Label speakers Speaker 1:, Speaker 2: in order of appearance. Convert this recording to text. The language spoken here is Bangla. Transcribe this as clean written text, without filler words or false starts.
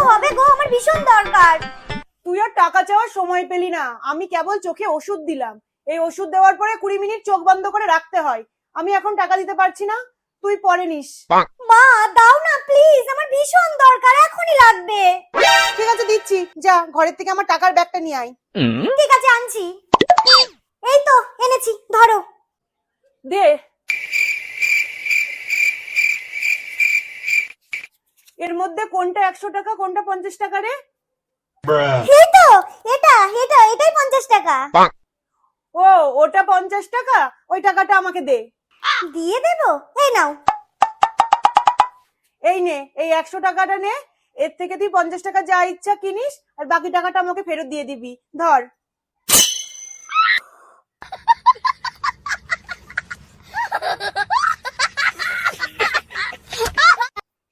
Speaker 1: হবে গো, আমার ভীষণ দরকার।
Speaker 2: তুই আর টাকা চাওয়ার সময় পেলি না, আমি কেবল চোখে ওষুধ দিলাম। এই ওষুধ দেওয়ার পরে 20 মিনিট চোখ বন্ধ করে রাখতে হয়। আমি এখন টাকা দিতে পারছি না, তুই পরে নিস।
Speaker 1: মা দাও না প্লিজ, আমার ভীষণ দরকার, এখনই লাগবে।
Speaker 2: ঠিক আছে দিচ্ছি, যা ঘরের থেকে আমার টাকার ব্যাগটা নিয়ে আয়।
Speaker 1: ঠিক আছে আনছি। এই তো এনেছি, ধরো।
Speaker 2: দে। এর মধ্যে কোনটা 100 টাকা কোনটা 50 টাকা রে?
Speaker 1: এই তো এটাই 50 টাকা।
Speaker 2: ও, ওটা 50 টাকা, ওই টাকাটা আমাকে দে।
Speaker 1: দিয়ে দেবো, এই নাও।
Speaker 2: এই নে, এই 100 টাকাটা নে। এর থেকে তুই 50 টাকা যা ইচ্ছা কিনিস, আর বাকি টাকাটা আমাকে ফেরত দিয়ে দিবি। ধর।